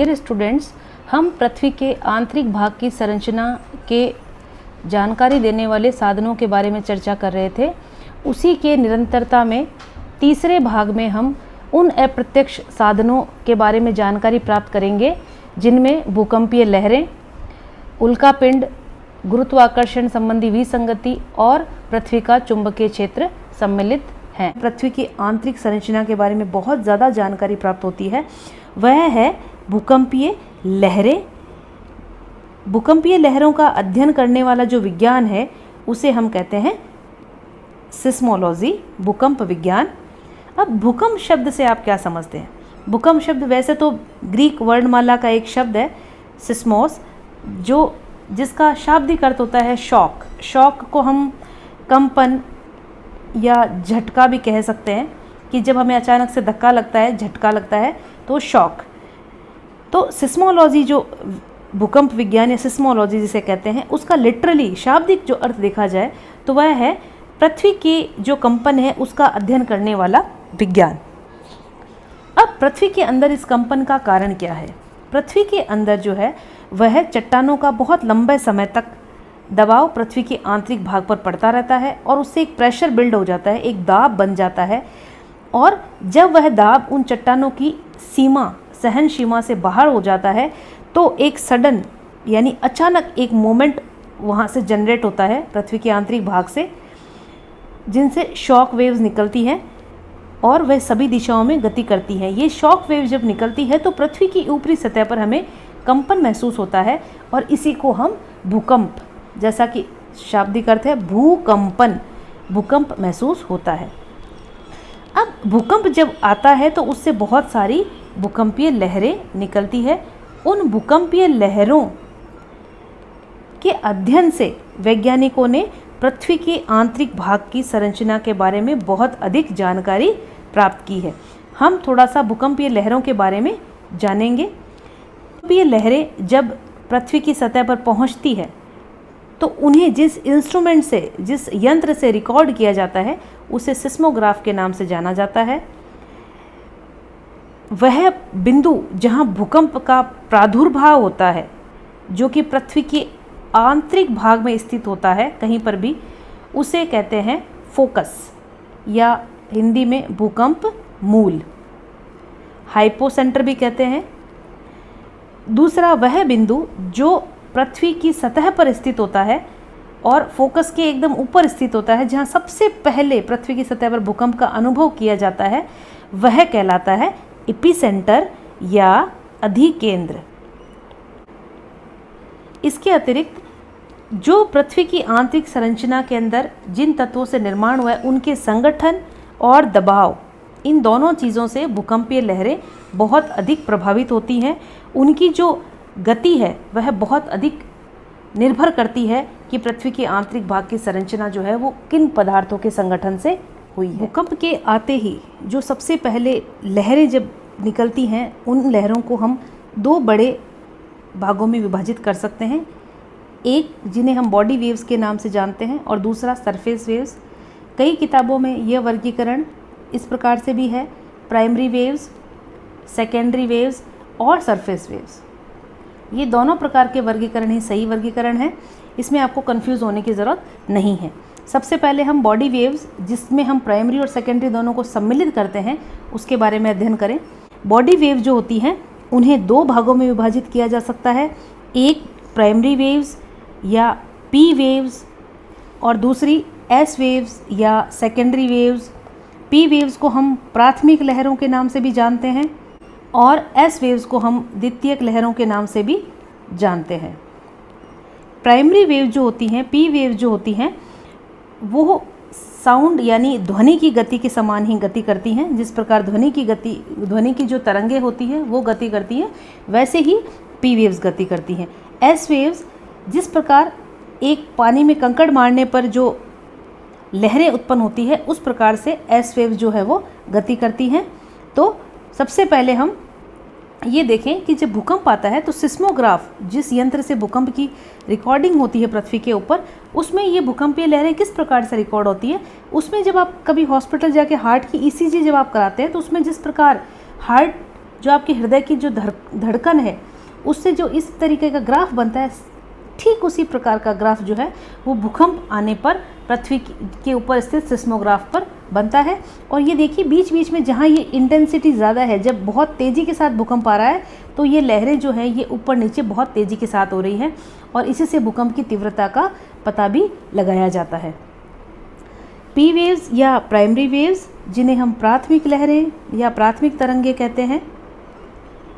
Dear students, हम पृथ्वी के आंतरिक भाग की संरचना के जानकारी देने वाले साधनों के बारे में चर्चा कर रहे थे। उसी के निरंतरता में तीसरे भाग में हम उन अप्रत्यक्ष साधनों के बारे में जानकारी प्राप्त करेंगे जिनमें भूकंपीय लहरें, उल्कापिंड, गुरुत्वाकर्षण संबंधी विसंगति और पृथ्वी का चुंबकीय क्षेत्र सम्मिलित हैं। पृथ्वी की आंतरिक संरचना के बारे में बहुत ज़्यादा जानकारी प्राप्त होती है, वह है भूकंपीय लहरें। भूकंपीय लहरों का अध्ययन करने वाला जो विज्ञान है उसे हम कहते हैं सिस्मोलॉजी, भूकंप विज्ञान। अब भूकंप शब्द से आप क्या समझते हैं? भूकंप शब्द वैसे तो ग्रीक वर्णमाला का एक शब्द है सिस्मोस, जिसका शाब्दिक अर्थ होता है शॉक। शॉक को हम कंपन या झटका भी कह सकते हैं कि जब हमें अचानक से धक्का लगता है, झटका लगता है तो शॉक। तो सिस्मोलॉजी जो भूकंप विज्ञान या सिस्मोलॉजी जिसे कहते हैं, उसका लिटरली शाब्दिक जो अर्थ देखा जाए तो वह है पृथ्वी के जो कंपन है उसका अध्ययन करने वाला विज्ञान। अब पृथ्वी के अंदर इस कंपन का कारण क्या है? पृथ्वी के अंदर जो है वह चट्टानों का बहुत लंबे समय तक दबाव पृथ्वी के आंतरिक भाग पर पड़ता रहता है और उससे एक प्रेशर बिल्ड हो जाता है, एक दाब बन जाता है। और जब वह दाब उन चट्टानों की सीमा, सहन सीमा से बाहर हो जाता है तो एक सडन यानी अचानक एक मोमेंट वहाँ से जनरेट होता है पृथ्वी के आंतरिक भाग से, जिनसे शॉक वेव्स निकलती हैं और वह सभी दिशाओं में गति करती हैं। ये शॉक वेव जब निकलती है तो पृथ्वी की ऊपरी सतह पर हमें कंपन महसूस होता है और इसी को हम भूकंप, जैसा कि शाब्दिक अर्थ है भूकंपन, भूकंप महसूस होता है। अब भूकंप जब आता है तो उससे बहुत सारी भूकंपीय लहरें निकलती है। उन भूकंपीय लहरों के अध्ययन से वैज्ञानिकों ने पृथ्वी के आंतरिक भाग की संरचना के बारे में बहुत अधिक जानकारी प्राप्त की है। हम थोड़ा सा भूकंपीय लहरों के बारे में जानेंगे। भूकंपीय लहरें जब पृथ्वी की सतह पर पहुंचती है तो उन्हें जिस इंस्ट्रूमेंट से, जिस यंत्र से रिकॉर्ड किया जाता है उसे सिस्मोग्राफ के नाम से जाना जाता है। वह बिंदु जहां भूकंप का प्रादुर्भाव होता है, जो कि पृथ्वी के आंतरिक भाग में स्थित होता है कहीं पर भी, उसे कहते हैं फोकस या हिंदी में भूकंप मूल, हाइपोसेंटर भी कहते हैं। दूसरा वह बिंदु जो पृथ्वी की सतह पर स्थित होता है और फोकस के एकदम ऊपर स्थित होता है, जहाँ सबसे पहले पृथ्वी की सतह पर भूकंप का अनुभव किया जाता है, वह कहलाता है एपिसेंटर या अधिकेंद्र। इसके अतिरिक्त जो पृथ्वी की आंतरिक संरचना के अंदर जिन तत्वों से निर्माण हुआ है उनके संगठन और दबाव, इन दोनों चीज़ों से भूकंपीय लहरें बहुत अधिक प्रभावित होती हैं। उनकी जो गति है वह बहुत अधिक निर्भर करती है कि पृथ्वी के आंतरिक भाग की संरचना जो है वो किन पदार्थों के संगठन से हुई है। भूकंप के आते ही जो सबसे पहले लहरें जब निकलती हैं, उन लहरों को हम दो बड़े भागों में विभाजित कर सकते हैं। एक जिन्हें हम बॉडी वेव्स के नाम से जानते हैं और दूसरा सरफेस वेव्स। कई किताबों में यह वर्गीकरण इस प्रकार से भी है: प्राइमरी वेव्स, सेकेंडरी वेव्स और सरफेस वेव्स। ये दोनों प्रकार के वर्गीकरण ही सही वर्गीकरण है, इसमें आपको कंफ्यूज होने की ज़रूरत नहीं है। सबसे पहले हम बॉडी वेव्स, जिसमें हम प्राइमरी और सेकेंडरी दोनों को सम्मिलित करते हैं, उसके बारे में अध्ययन करें। बॉडी वेव जो होती हैं उन्हें दो भागों में विभाजित किया जा सकता है, एक प्राइमरी वेव्स या पी वेव्स और दूसरी एस वेव्स या सेकेंडरी वेव्स। पी वेव्स को हम प्राथमिक लहरों के नाम से भी जानते हैं और एस वेव्स को हम द्वितीयक लहरों के नाम से भी जानते हैं। प्राइमरी वेव जो होती हैं, पी वेव जो होती हैं, वो साउंड यानी ध्वनि की गति के समान ही गति करती हैं। जिस प्रकार ध्वनि की जो तरंगे होती हैं वो गति करती हैं, वैसे ही पी वेव्स गति करती हैं। एस वेव्स, जिस प्रकार एक पानी में कंकड़ मारने पर जो लहरें उत्पन्न होती है उस प्रकार से एस वेव जो है वो गति करती हैं। तो सबसे पहले हम ये देखें कि जब भूकंप आता है तो सिस्मोग्राफ, जिस यंत्र से भूकंप की रिकॉर्डिंग होती है पृथ्वी के ऊपर, उसमें ये भूकंपीय लहरें किस प्रकार से रिकॉर्ड होती है। उसमें जब आप कभी हॉस्पिटल जाके हार्ट की ईसीजी जब आप कराते हैं तो उसमें जिस प्रकार हार्ट जो आपके हृदय की जो धड़कन है उससे जो इस तरीके का ग्राफ बनता है, ठीक उसी प्रकार का ग्राफ जो है वो भूकंप आने पर पृथ्वी के ऊपर स्थित सिस्मोग्राफ पर बनता है। और ये देखिए बीच बीच में जहाँ ये इंटेंसिटी ज़्यादा है, जब बहुत तेज़ी के साथ भूकंप आ रहा है तो ये लहरें जो हैं ये ऊपर नीचे बहुत तेज़ी के साथ हो रही हैं और इसी से भूकंप की तीव्रता का पता भी लगाया जाता है। पी वेव्स या प्राइमरी वेव्स, जिन्हें हम प्राथमिक लहरें या प्राथमिक तरंगे कहते हैं,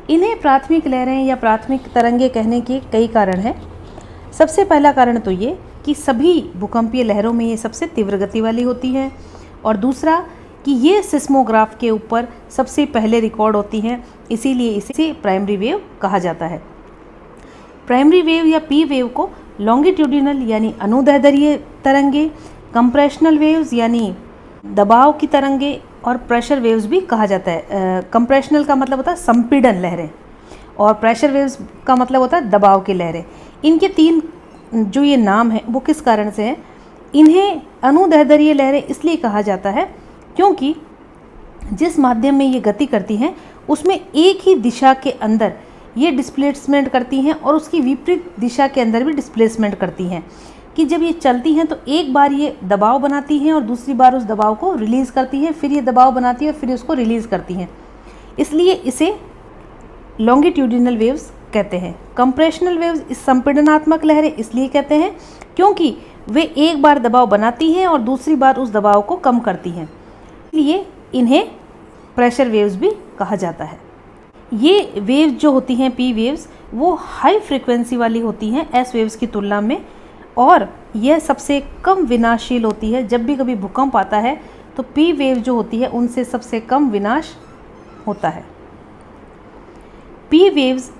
इन्हें प्राथमिक लहरें या प्राथमिक तरंगे कहने के कई कारण हैं। सबसे पहला कारण तो ये कि सभी भूकंपीय लहरों में ये सबसे तीव्र गति वाली होती है, और दूसरा कि ये सिस्मोग्राफ के ऊपर सबसे पहले रिकॉर्ड होती हैं, इसीलिए इसे प्राइमरी वेव कहा जाता है। प्राइमरी वेव या पी वेव को लॉन्गिट्यूडिनल यानी अनुदैर्ध्य तरंगे, कंप्रेशनल वेव्स यानी दबाव की तरंगे और प्रेशर वेव्स भी कहा जाता है। कंप्रेशनल का मतलब होता है संपीड़न लहरें और प्रेशर वेव्स का मतलब होता है दबाव की लहरें। इनके तीन जो ये नाम है वो किस कारण से हैं? इन्हें अनुदैर्ध्य लहरें इसलिए कहा जाता है क्योंकि जिस माध्यम में ये गति करती हैं उसमें एक ही दिशा के अंदर ये डिस्प्लेसमेंट करती हैं और उसकी विपरीत दिशा के अंदर भी डिस्प्लेसमेंट करती हैं, कि जब ये चलती हैं तो एक बार ये दबाव बनाती हैं और दूसरी बार उस दबाव को रिलीज़ करती हैं, फिर ये दबाव बनाती है और फिर उसको रिलीज़ करती हैं, इसलिए इसे लॉन्गिट्यूडिनल वेव्स कहते हैं। कंप्रेशनल वेव्स इस संपीड़नात्मक लहरें इसलिए कहते हैं क्योंकि वे एक बार दबाव बनाती हैं और दूसरी बार उस दबाव को कम करती हैं, इसलिए इन्हें प्रेशर वेव्स भी कहा जाता है। ये वेव्स जो होती हैं पी वेव्स, वो हाई फ्रिक्वेंसी वाली होती हैं एस वेव्स की तुलना में, और यह सबसे कम विनाशशील होती है। जब भी कभी भूकंप आता है तो पी वेव जो होती है उनसे सबसे कम विनाश होता है। पी वेव्स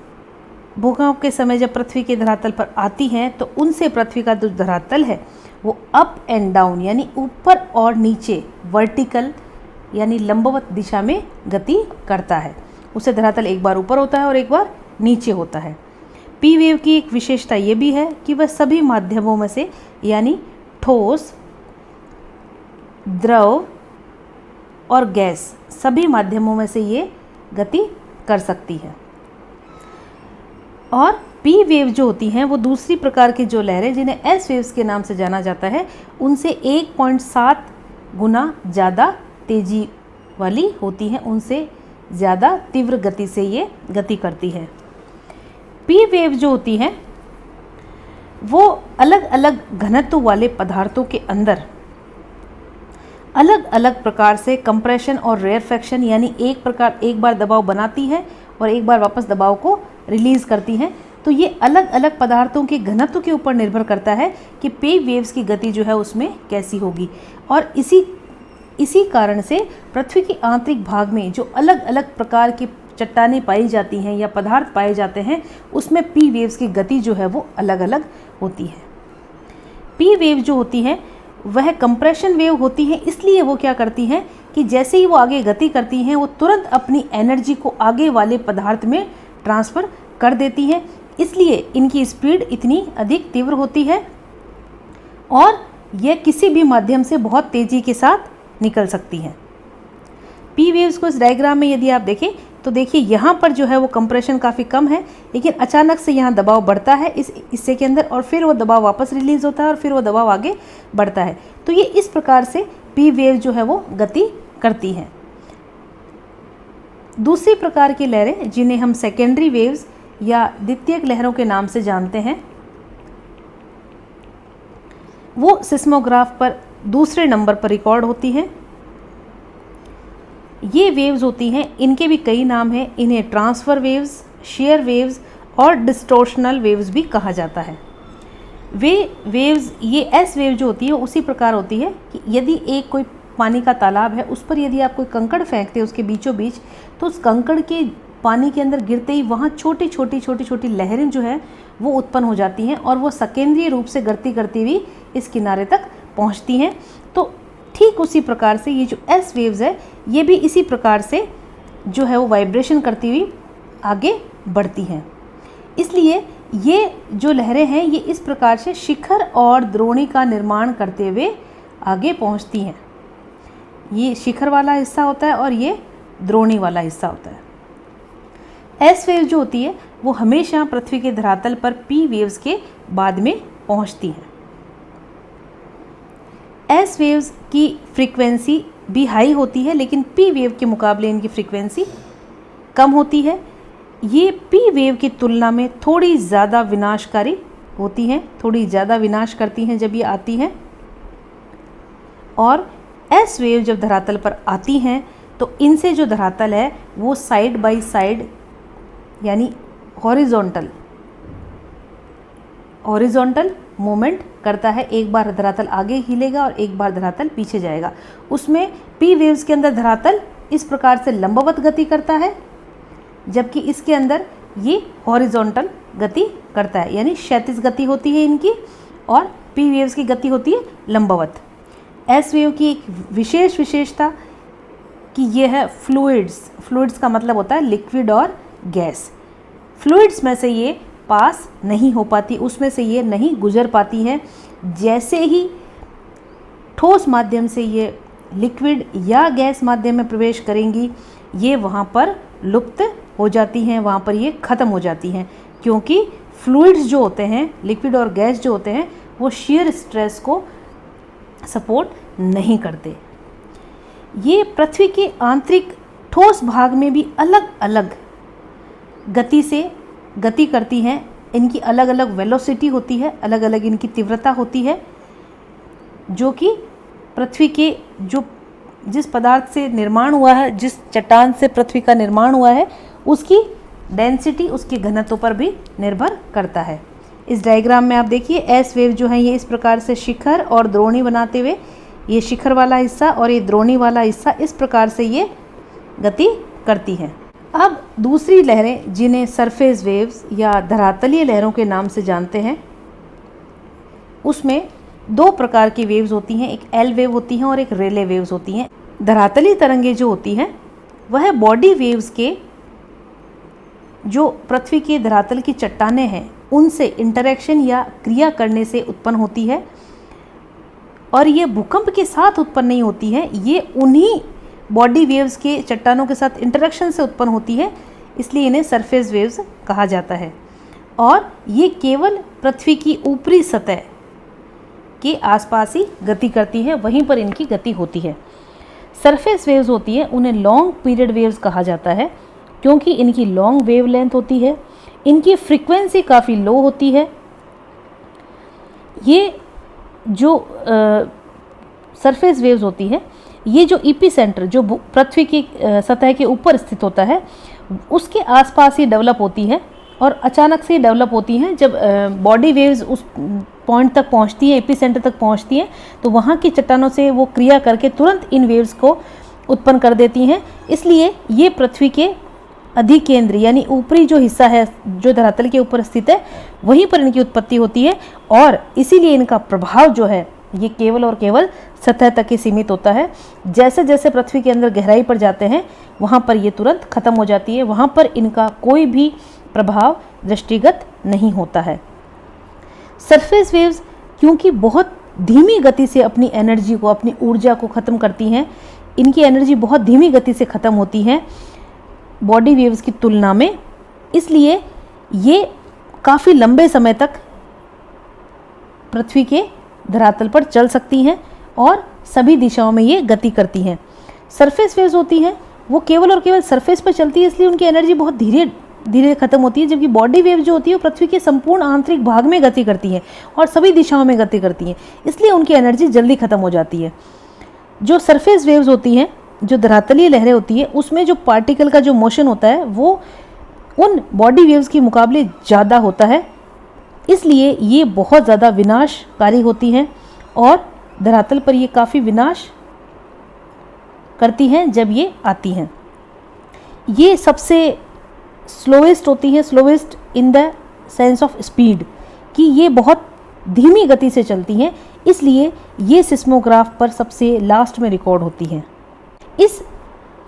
भूकंप के समय जब पृथ्वी के धरातल पर आती हैं तो उनसे पृथ्वी का जो धरातल है वो अप एंड डाउन यानी ऊपर और नीचे, वर्टिकल यानी लंबवत दिशा में गति करता है। उससे धरातल एक बार ऊपर होता है और एक बार नीचे होता है। पी वेव की एक विशेषता ये भी है कि वह सभी माध्यमों में से यानी ठोस, द्रव और गैस सभी माध्यमों में से ये गति कर सकती है। और पी वेव जो होती हैं वो दूसरी प्रकार की जो लहरें जिन्हें एस वेव्स के नाम से जाना जाता है उनसे 1.7 गुना ज़्यादा तेजी वाली होती हैं, उनसे ज़्यादा तीव्र गति से ये गति करती है। पी वेव जो होती हैं वो अलग अलग घनत्व वाले पदार्थों के अंदर अलग अलग प्रकार से कंप्रेशन और रेयरफेक्शन यानी एक बार दबाव बनाती है और एक बार वापस दबाव को रिलीज़ करती हैं। तो ये अलग अलग पदार्थों के घनत्व के ऊपर निर्भर करता है कि पी वेव्स की गति जो है उसमें कैसी होगी, और इसी कारण से पृथ्वी के आंतरिक भाग में जो अलग अलग प्रकार की चट्टानें पाई जाती हैं या पदार्थ पाए जाते हैं उसमें पी वेव्स की गति जो है वो अलग अलग होती है। पी वेव जो होती हैं वह कंप्रेशन वेव होती हैं, इसलिए वो क्या करती हैं कि जैसे ही वो आगे गति करती हैं वो तुरंत अपनी एनर्जी को आगे वाले पदार्थ में ट्रांसफ़र कर देती हैं, इसलिए इनकी स्पीड इतनी अधिक तीव्र होती है और यह किसी भी माध्यम से बहुत तेज़ी के साथ निकल सकती हैं। पी वेव्स को इस डायग्राम में यदि आप देखें तो देखिए यहाँ पर जो है वो कंप्रेशन काफ़ी कम है, लेकिन अचानक से यहाँ दबाव बढ़ता है इस हिस्से के अंदर और फिर वो दबाव वापस रिलीज़ होता है और फिर वो दबाव आगे बढ़ता है। तो ये इस प्रकार से पी वेव जो है वो गति करती हैं। दूसरी प्रकार की लहरें जिन्हें हम सेकेंडरी वेव्स या द्वितीयक लहरों के नाम से जानते हैं वो सिस्मोग्राफ पर दूसरे नंबर पर रिकॉर्ड होती हैं। ये वेव्स होती हैं, इनके भी कई नाम हैं, इन्हें ट्रांसफ़र वेव्स, शेयर वेव्स और डिस्टोर्शनल वेव्स भी कहा जाता है। वे वेव्स, ये एस वेव जो होती है उसी प्रकार होती है कि यदि एक कोई पानी का तालाब है उस पर यदि आप कोई कंकड़ फेंकते हैं उसके बीचों बीच, तो उस कंकड़ के पानी के अंदर गिरते ही वहाँ छोटी छोटी लहरें जो है वो उत्पन्न हो जाती हैं और वो सेकेंडरी रूप से गति करती हुई इस किनारे तक पहुँचती हैं। तो ठीक उसी प्रकार से ये जो एस वेव्स है ये भी इसी प्रकार से जो है वो वाइब्रेशन करती हुई आगे बढ़ती हैं। इसलिए ये जो लहरें हैं ये इस प्रकार से शिखर और द्रोणी का निर्माण करते हुए आगे पहुंचती हैं। ये शिखर वाला हिस्सा होता है और ये द्रोणी वाला हिस्सा होता है। एस वेव जो होती है वो हमेशा पृथ्वी के धरातल पर पी वेव्स के बाद में पहुंचती हैं। एस वेव्स की फ्रीक्वेंसी भी हाई होती है, लेकिन पी वेव के मुकाबले इनकी फ्रीक्वेंसी कम होती है। ये पी वेव की तुलना में थोड़ी ज़्यादा विनाशकारी होती हैं, थोड़ी ज़्यादा विनाश करती हैं जब ये आती हैं। और एस वेव जब धरातल पर आती हैं तो इनसे जो धरातल है वो साइड बाय साइड यानी हॉरिजॉन्टल मूवमेंट करता है। एक बार धरातल आगे हिलेगा और एक बार धरातल पीछे जाएगा। उसमें पी वेव्स के अंदर धरातल इस प्रकार से लंबवत गति करता है, जबकि इसके अंदर ये हॉरिजॉन्टल गति करता है, यानी क्षैतिज गति होती है इनकी, और पी वेव्स की गति होती है लंबवत। एस वेव की एक विशेषता कि ये है फ्लूइड्स का मतलब होता है लिक्विड और गैस। फ्लूइड्स में से ये पास नहीं हो पाती, उसमें से ये नहीं गुजर पाती हैं। जैसे ही ठोस माध्यम से ये लिक्विड या गैस माध्यम में प्रवेश करेंगी, ये वहाँ पर लुप्त हो जाती हैं, वहाँ पर ये ख़त्म हो जाती हैं, क्योंकि फ्लूइड्स जो होते हैं, लिक्विड और गैस जो होते हैं, वो shear स्ट्रेस को सपोर्ट नहीं करते। ये पृथ्वी के आंतरिक ठोस भाग में भी अलग अलग गति से गति करती हैं। इनकी अलग अलग वेलोसिटी होती है, अलग अलग इनकी तीव्रता होती है, जो कि पृथ्वी के जिस पदार्थ से निर्माण हुआ है, जिस चट्टान से पृथ्वी का निर्माण हुआ है, उसकी डेंसिटी, उसके घनत्व पर भी निर्भर करता है। इस डायग्राम में आप देखिए एस वेव जो है ये इस प्रकार से शिखर और द्रोणी बनाते हुए, ये शिखर वाला हिस्सा और ये द्रोणी वाला हिस्सा इस प्रकार से ये गति करती हैं। अब दूसरी लहरें जिन्हें सरफेस वेव्स या धरातलीय लहरों के नाम से जानते हैं, उसमें दो प्रकार की वेव्स होती हैं, एक एल वेव होती हैं और एक रेले वेव्स होती हैं। धरातलीय तरंगें जो होती हैं वह बॉडी वेव्स के जो पृथ्वी के धरातल की चट्टानें हैं उनसे इंटरेक्शन या क्रिया करने से उत्पन्न होती है, और ये भूकंप के साथ उत्पन्न नहीं होती है, ये उन्हीं बॉडी वेव्स के चट्टानों के साथ इंटरेक्शन से उत्पन्न होती है, इसलिए इन्हें सरफेस वेव्स कहा जाता है। और ये केवल पृथ्वी की ऊपरी सतह के आसपास ही गति करती है, वहीं पर इनकी गति होती है। सरफेस वेव्स होती है उन्हें लॉन्ग पीरियड वेव्स कहा जाता है, क्योंकि इनकी लॉन्ग वेव लेंथ होती है, इनकी फ्रीक्वेंसी काफ़ी लो होती है। ये जो सरफेस वेव्स होती है, ये जो इपीसेंटर जो पृथ्वी की सतह के ऊपर स्थित होता है उसके आसपास ही डेवलप होती है, और अचानक से डेवलप होती हैं। जब बॉडी वेव्स उस पॉइंट तक पहुंचती हैं, एपीसेंटर तक पहुंचती हैं, तो वहाँ की चट्टानों से वो क्रिया करके तुरंत इन वेव्स को उत्पन्न कर देती हैं। इसलिए ये पृथ्वी के अधिकेंद्र यानी ऊपरी जो हिस्सा है जो धरातल के ऊपर स्थित है, वहीं पर इनकी उत्पत्ति होती है, और इसीलिए इनका प्रभाव जो है ये केवल और केवल सतह तक ही सीमित होता है। जैसे जैसे पृथ्वी के अंदर गहराई पर जाते हैं वहाँ पर ये तुरंत खत्म हो जाती है, वहाँ पर इनका कोई भी प्रभाव दृष्टिगत नहीं होता है। सरफेस वेव्स क्योंकि बहुत धीमी गति से अपनी एनर्जी को, अपनी ऊर्जा को ख़त्म करती हैं, इनकी एनर्जी बहुत धीमी गति से ख़त्म होती है बॉडी वेव्स की तुलना में, इसलिए ये काफ़ी लंबे समय तक पृथ्वी के धरातल पर चल सकती हैं और सभी दिशाओं में ये गति करती हैं। सरफेस वेव्स होती हैं वो केवल और केवल सरफेस पर चलती है, इसलिए उनकी एनर्जी बहुत धीरे धीरे खत्म होती है, जबकि बॉडी वेव जो होती है वो पृथ्वी के संपूर्ण आंतरिक भाग में गति करती है और सभी दिशाओं में गति करती हैं, इसलिए उनकी एनर्जी जल्दी खत्म हो जाती है। जो सरफेस वेव्स होती हैं, जो धरातलीय लहरें होती है, उसमें जो पार्टिकल का जो मोशन होता है वो उन बॉडी वेव्स के मुकाबले ज़्यादा होता है, इसलिए ये बहुत ज़्यादा विनाशकारी होती हैं और धरातल पर ये काफ़ी विनाश करती हैं जब ये आती हैं। ये सबसे स्लोएस्ट होती है, slowest in the sense of speed, कि ये बहुत धीमी गति से चलती हैं, इसलिए ये सिस्मोग्राफ पर सबसे लास्ट में रिकॉर्ड होती हैं। इस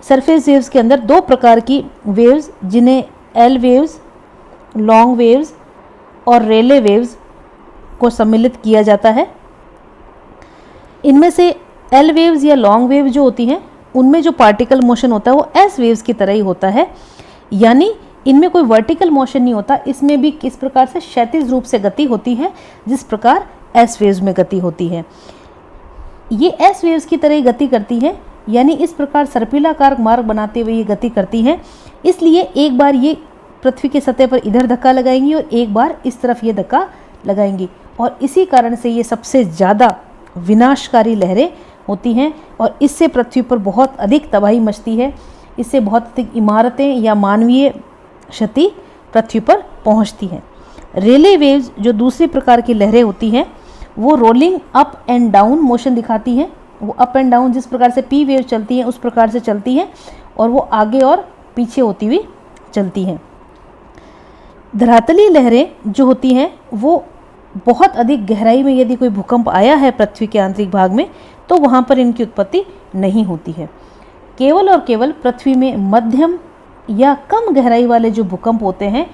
सरफेस वेव्स के अंदर दो प्रकार की वेव्स जिन्हें एल वेव्स, लॉन्ग वेव्स और रेले वेव्स को सम्मिलित किया जाता है। इनमें से एल वेव्स या लॉन्ग वेव जो होती हैं उनमें जो पार्टिकल मोशन होता है वो एस वेव्स की तरह ही होता है, यानी इनमें कोई वर्टिकल मोशन नहीं होता, इसमें भी किस प्रकार से क्षैतिज रूप से गति होती है, जिस प्रकार एस वेव्स में गति होती है। ये एस वेव्स की तरह ही गति करती है, यानी इस प्रकार सर्पिलाकार मार्ग बनाते हुए ये गति करती है। इसलिए एक बार ये पृथ्वी की सतह पर इधर धक्का लगाएंगी और एक बार इस तरफ ये धक्का लगाएंगी, और इसी कारण से ये सबसे ज़्यादा विनाशकारी लहरें होती हैं और इससे पृथ्वी पर बहुत अधिक तबाही मचती है। इससे बहुत अधिक इमारतें या मानवीय क्षति पृथ्वी पर पहुंचती हैं। रेले वेव्स जो दूसरी प्रकार की लहरें होती हैं वो rolling up and down motion दिखाती हैं। वो अप एंड डाउन जिस प्रकार से पी वेव चलती हैं उस प्रकार से चलती हैं और वो आगे और पीछे होती हुई चलती हैं। धरातलीय लहरें जो होती हैं वो बहुत अधिक गहराई में यदि कोई भूकंप आया है पृथ्वी के आंतरिक भाग में तो वहाँ पर इनकी उत्पत्ति नहीं होती है। केवल और केवल पृथ्वी में मध्यम या कम गहराई वाले जो भूकंप होते हैं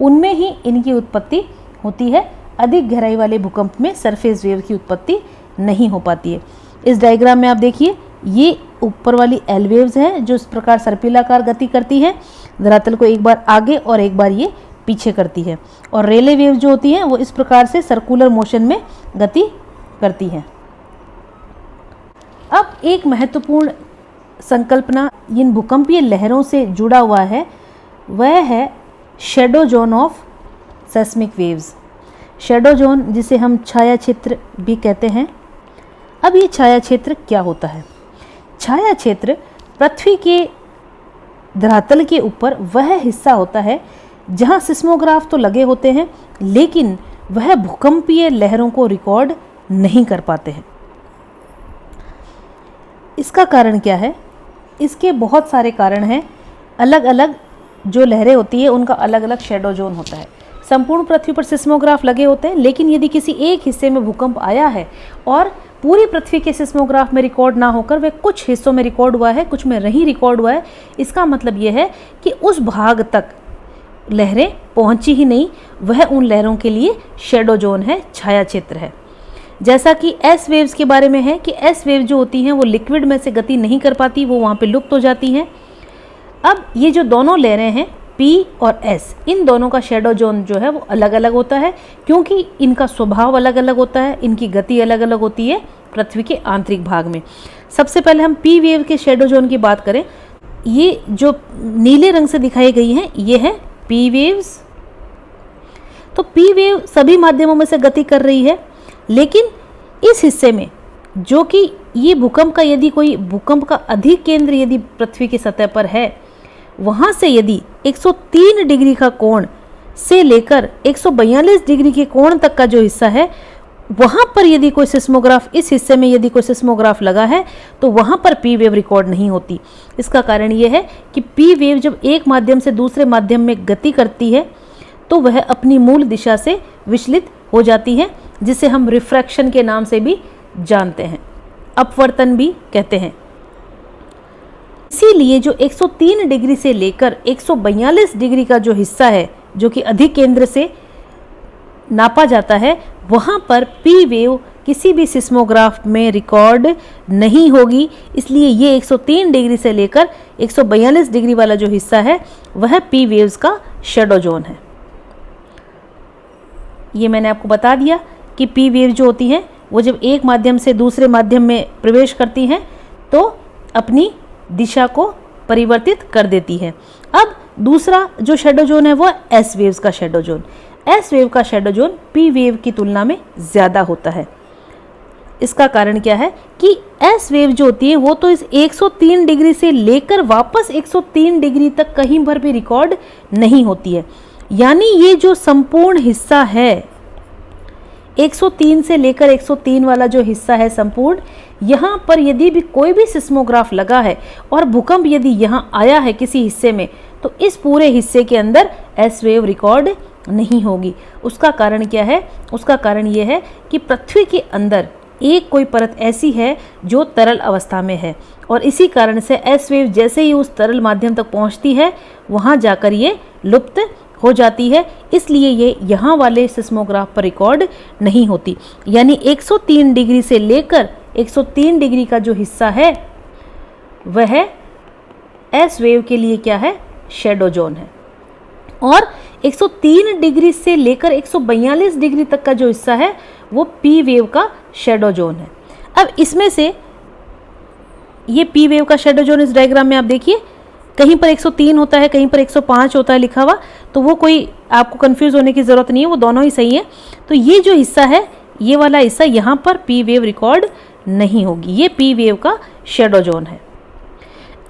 उनमें ही इनकी उत्पत्ति होती है। अधिक गहराई वाले भूकंप में सरफेस वेव की उत्पत्ति नहीं हो पाती है। इस डायग्राम में आप देखिए, ये ऊपर वाली एल वेव्स हैं जो इस प्रकार सर्पिलाकार गति करती है, धरातल को एक बार आगे और एक बार ये पीछे करती है, और रेले वेव जो होती हैं वो इस प्रकार से सर्कुलर मोशन में गति करती हैं। अब एक महत्वपूर्ण संकल्पना इन भूकंपीय लहरों से जुड़ा हुआ है, वह है shadow zone of seismic waves. Shadow zone जिसे हम छाया क्षेत्र भी कहते हैं। अब ये छाया क्षेत्र क्या होता है? छाया क्षेत्र पृथ्वी के धरातल के ऊपर वह हिस्सा होता है जहाँ सिस्मोग्राफ तो लगे होते हैं लेकिन वह भूकंपीय लहरों को रिकॉर्ड नहीं कर पाते हैं। इसका कारण क्या है? इसके बहुत सारे कारण हैं। अलग अलग जो लहरें होती है उनका अलग अलग शैडो जोन होता है। संपूर्ण पृथ्वी पर सिस्मोग्राफ लगे होते हैं, लेकिन यदि किसी एक हिस्से में भूकंप आया है और पूरी पृथ्वी के सिस्मोग्राफ में रिकॉर्ड ना होकर वह कुछ हिस्सों में रिकॉर्ड हुआ है, कुछ में नहीं रिकॉर्ड हुआ है, इसका मतलब यह है कि उस भाग तक लहरें पहुंची ही नहीं। वह उन लहरों के लिए शैडो जोन है, छाया क्षेत्र है। जैसा कि एस वेव्स के बारे में है कि एस वेव जो होती हैं वो लिक्विड में से गति नहीं कर पाती, वो वहाँ पे लुप्त हो जाती हैं। अब ये जो दोनों लहरें हैं पी और एस, इन दोनों का शैडो जोन जो है वो अलग अलग होता है, क्योंकि इनका स्वभाव अलग अलग होता है, इनकी गति अलग अलग होती है पृथ्वी के आंतरिक भाग में। सबसे पहले हम पी वेव के शैडो जोन की बात करें। ये जो नीले रंग से दिखाई गई हैं ये है पी वेव्स। तो पी वेव सभी माध्यमों में से गति कर रही है, लेकिन इस हिस्से में जो कि ये भूकंप का यदि कोई भूकंप का अधिक केंद्र यदि पृथ्वी की सतह पर है, वहाँ से यदि 103 डिग्री का कोण से लेकर 142 डिग्री के कोण तक का जो हिस्सा है वहाँ पर यदि कोई सिस्मोग्राफ, इस हिस्से में यदि कोई सिस्मोग्राफ लगा है तो वहाँ पर पी वेव रिकॉर्ड नहीं होती। इसका कारण ये है कि पी वेव जब एक माध्यम से दूसरे माध्यम में गति करती है तो वह अपनी मूल दिशा से विचलित हो जाती है, जिसे हम रिफ्रैक्शन के नाम से भी जानते हैं, अपवर्तन भी कहते हैं। इसीलिए जो 103 डिग्री से लेकर 142 डिग्री का जो हिस्सा है जो कि अधिक केंद्र से नापा जाता है, वहाँ पर पी वेव किसी भी सिस्मोग्राफ में रिकॉर्ड नहीं होगी। इसलिए ये 103 डिग्री से लेकर 142 डिग्री वाला जो हिस्सा है वह पी वेव्स का शैडो जोन है। ये मैंने आपको बता दिया कि पी वेव जो होती हैं वो जब एक माध्यम से दूसरे माध्यम में प्रवेश करती हैं तो अपनी दिशा को परिवर्तित कर देती है। अब दूसरा जो शैडो जोन है वो एस वेव्स का शैडो जोन। एस वेव का शैडो जोन पी वेव की तुलना में ज़्यादा होता है। इसका कारण क्या है कि एस वेव जो होती है वो तो इस 103 डिग्री से लेकर वापस 103 डिग्री तक कहीं पर भी रिकॉर्ड नहीं होती है। यानी ये जो संपूर्ण हिस्सा है 103 से लेकर 103 वाला जो हिस्सा है संपूर्ण, यहाँ पर यदि भी कोई भी सिस्मोग्राफ लगा है और भूकंप यदि यहाँ आया है किसी हिस्से में तो इस पूरे हिस्से के अंदर एस वेव रिकॉर्ड नहीं होगी। उसका कारण क्या है? उसका कारण यह है कि पृथ्वी के अंदर एक कोई परत ऐसी है जो तरल अवस्था में है और इसी कारण से एस वेव जैसे ही उस तरल माध्यम तक पहुंचती है वहां जाकर ये लुप्त हो जाती है। इसलिए ये यहाँ वाले सिस्मोग्राफ पर रिकॉर्ड नहीं होती। यानी 103 डिग्री से लेकर 103 डिग्री का जो हिस्सा है वह एस वेव के लिए क्या है? शैडो जोन है। और 103 डिग्री से लेकर 142 डिग्री तक का जो हिस्सा है वो पी वेव का शैडो जोन है। अब इसमें से ये पी वेव का शैडो जोन इस डायग्राम में आप देखिए, कहीं पर 103 होता है, कहीं पर 105 होता है लिखा हुआ, तो वो कोई आपको कंफ्यूज होने की ज़रूरत नहीं है, वो दोनों ही सही है। तो ये जो हिस्सा है, ये वाला हिस्सा, यहाँ पर पी वेव रिकॉर्ड नहीं होगी, ये पी वेव का शैडो जोन है।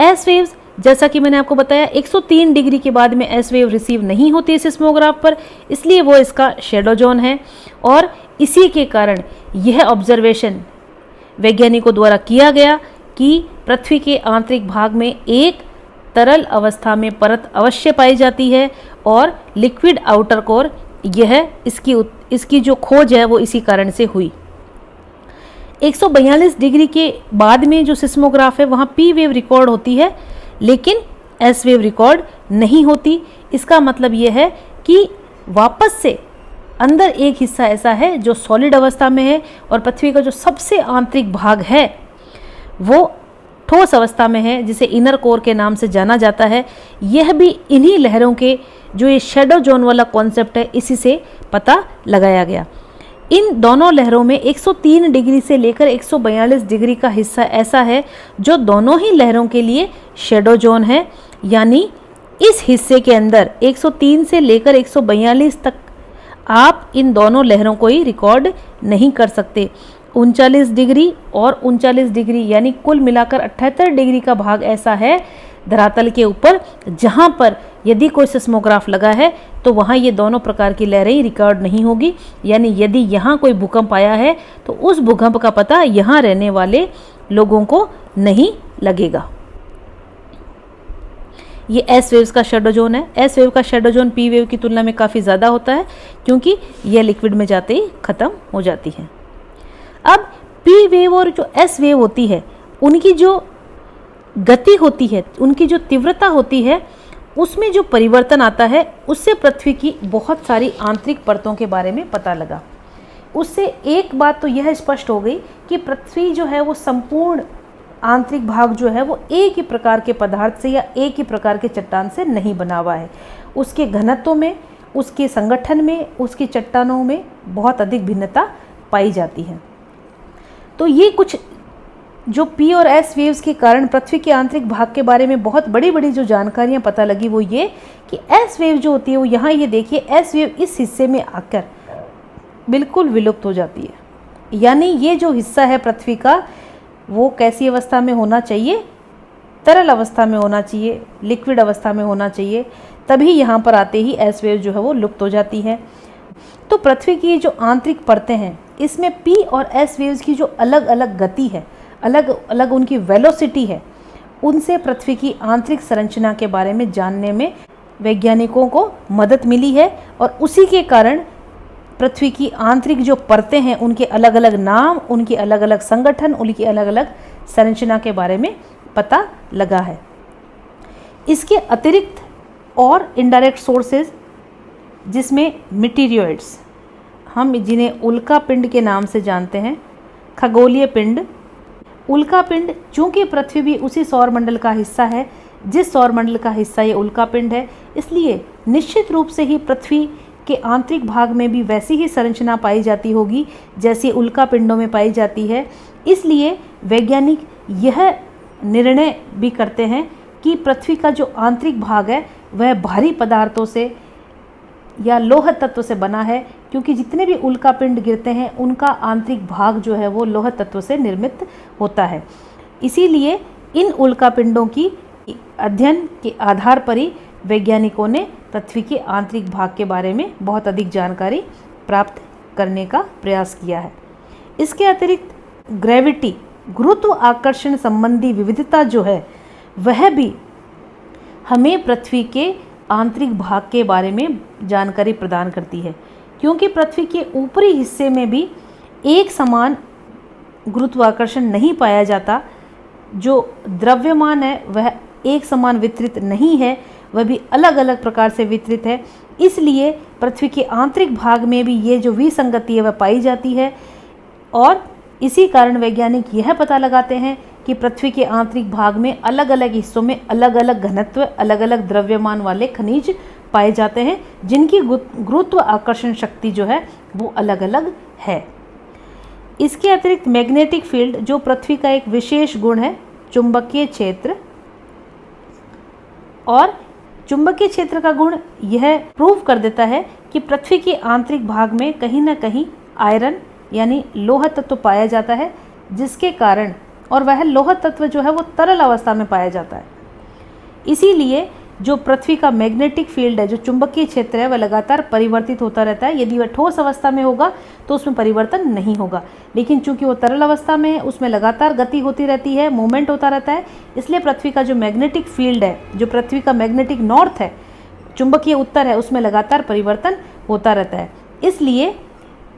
एस वेव्स, जैसा कि मैंने आपको बताया, 103 डिग्री के बाद में एस वेव रिसीव नहीं होती है सिस्मोग्राफ पर, इसलिए वो इसका शैडो जोन है। और इसी के कारण यह ऑब्जर्वेशन वैज्ञानिकों द्वारा किया गया कि पृथ्वी के आंतरिक भाग में एक तरल अवस्था में परत अवश्य पाई जाती है और लिक्विड आउटर कोर, यह इसकी जो खोज है वो इसी कारण से हुई। 142 डिग्री के बाद में जो सिस्मोग्राफ है वहाँ पी वेव रिकॉर्ड होती है, लेकिन एस वेव रिकॉर्ड नहीं होती। इसका मतलब यह है कि वापस से अंदर एक हिस्सा ऐसा है जो सॉलिड अवस्था में है और पृथ्वी का जो सबसे आंतरिक भाग है वो ठोस अवस्था में है, जिसे इनर कोर के नाम से जाना जाता है। यह भी इन्हीं लहरों के जो ये शैडो जोन वाला कॉन्सेप्ट है, इसी से पता लगाया गया। इन दोनों लहरों में 103 डिग्री से लेकर 142 डिग्री का हिस्सा ऐसा है जो दोनों ही लहरों के लिए शैडो जोन है, यानी इस हिस्से के अंदर 103 से लेकर 142 तक आप इन दोनों लहरों को ही रिकॉर्ड नहीं कर सकते। 39 डिग्री और 39 डिग्री यानी कुल मिलाकर 78 डिग्री का भाग ऐसा है धरातल के ऊपर जहां पर यदि कोई सिस्मोग्राफ लगा है तो वहां ये दोनों प्रकार की लहरें ही रिकॉर्ड नहीं होगी। यानी यदि यहाँ कोई भूकंप आया है तो उस भूकंप का पता यहाँ रहने वाले लोगों को नहीं लगेगा। ये एस वेव्स का शैडो जोन है। एस वेव का शैडो जोन पी वेव की तुलना में काफ़ी ज़्यादा होता है क्योंकि यह लिक्विड में जाते ही ख़त्म हो जाती है। अब पी वेव और जो एस वेव होती है उनकी जो गति होती है, उनकी जो तीव्रता होती है, उसमें जो परिवर्तन आता है उससे पृथ्वी की बहुत सारी आंतरिक परतों के बारे में पता लगा। उससे एक बात तो यह स्पष्ट हो गई कि पृथ्वी जो है वो संपूर्ण आंतरिक भाग जो है वो एक ही प्रकार के पदार्थ से या एक ही प्रकार के चट्टान से नहीं बना हुआ है। उसके घनत्व में, उसके संगठन में, उसकी चट्टानों में बहुत अधिक भिन्नता पाई जाती है। तो ये कुछ जो पी और एस वेव्स के कारण पृथ्वी के आंतरिक भाग के बारे में बहुत बड़ी बड़ी जो जानकारियाँ पता लगी वो ये कि एस वेव जो होती है वो यहाँ ये देखिए, एस वेव इस हिस्से में आकर बिल्कुल विलुप्त हो जाती है। यानी ये जो हिस्सा है पृथ्वी का वो कैसी अवस्था में होना चाहिए, तरल अवस्था में होना चाहिए, लिक्विड अवस्था में होना चाहिए, तभी यहाँ पर आते ही एस वेव जो है वो लुप्त हो जाती है। तो पृथ्वी की जो आंतरिक परतें हैं इसमें पी और एस वेव्स की जो अलग अलग गति है, अलग अलग उनकी वेलोसिटी है, उनसे पृथ्वी की आंतरिक संरचना के बारे में जानने में वैज्ञानिकों को मदद मिली है। और उसी के कारण पृथ्वी की आंतरिक जो परतें हैं उनके अलग अलग नाम, उनके अलग अलग संगठन, उनकी अलग अलग संरचना के बारे में पता लगा है। इसके अतिरिक्त और इनडायरेक्ट सोर्सेज जिसमें मिटीरियोइड्स, हम जिन्हें उल्का पिंड के नाम से जानते हैं, खगोलीय पिंड, उल्का पिंड, चूँकि पृथ्वी भी उसी सौरमंडल का हिस्सा है जिस सौरमंडल का हिस्सा ये उल्का पिंड है, इसलिए निश्चित रूप से ही पृथ्वी के आंतरिक भाग में भी वैसी ही संरचना पाई जाती होगी जैसी उल्का पिंडों में पाई जाती है। इसलिए वैज्ञानिक यह निर्णय भी करते हैं कि पृथ्वी का जो आंतरिक भाग है वह भारी पदार्थों से या लौह तत्व से बना है, क्योंकि जितने भी उल्का पिंड गिरते हैं उनका आंतरिक भाग जो है वो लौह तत्व से निर्मित होता है। इसीलिए इन उल्का पिंडों की अध्ययन के आधार पर ही वैज्ञानिकों ने पृथ्वी के आंतरिक भाग के बारे में बहुत अधिक जानकारी प्राप्त करने का प्रयास किया है। इसके अतिरिक्त ग्रेविटी, गुरुत्व आकर्षण संबंधी विविधता जो है वह भी हमें पृथ्वी के आंतरिक भाग के बारे में जानकारी प्रदान करती है, क्योंकि पृथ्वी के ऊपरी हिस्से में भी एक समान गुरुत्वाकर्षण नहीं पाया जाता। जो द्रव्यमान है वह एक समान वितरित नहीं है, वह भी अलग अलग प्रकार से वितरित है। इसलिए पृथ्वी के आंतरिक भाग में भी ये जो विसंगति है वह पाई जाती है। और इसी कारण वैज्ञानिक यह पता लगाते हैं कि पृथ्वी के आंतरिक भाग में अलग अलग हिस्सों में अलग अलग घनत्व, अलग अलग द्रव्यमान वाले खनिज पाए जाते हैं जिनकी गुरुत्व आकर्षण शक्ति जो है वो अलग अलग है। इसके अतिरिक्त मैग्नेटिक फील्ड जो पृथ्वी का एक विशेष गुण है, चुंबकीय क्षेत्र, और चुंबकीय क्षेत्र का गुण यह प्रूव कर देता है कि पृथ्वी के आंतरिक भाग में कहीं ना कहीं आयरन यानी लोह तत्व पाया जाता है, जिसके कारण, और वह लोह तत्व जो है वो तरल अवस्था में पाया जाता है। इसीलिए जो पृथ्वी का मैग्नेटिक फील्ड है, जो चुंबकीय क्षेत्र है, वह लगातार परिवर्तित होता रहता है। यदि वह ठोस अवस्था में होगा तो उसमें परिवर्तन नहीं होगा, लेकिन चूंकि वो तरल अवस्था में है उसमें लगातार गति होती रहती है, मूवमेंट होता रहता है। इसलिए पृथ्वी का जो मैग्नेटिक फील्ड है, जो पृथ्वी का मैग्नेटिक नॉर्थ है, चुंबकीय उत्तर है, उसमें लगातार परिवर्तन होता रहता है। इसलिए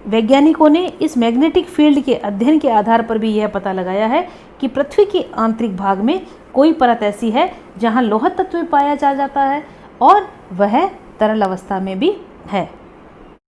वैज्ञानिकों ने इस मैग्नेटिक फील्ड के अध्ययन के आधार पर भी यह पता लगाया है कि पृथ्वी के आंतरिक भाग में कोई परत ऐसी है जहां लोह तत्व पाया जाता है और वह तरल अवस्था में भी है।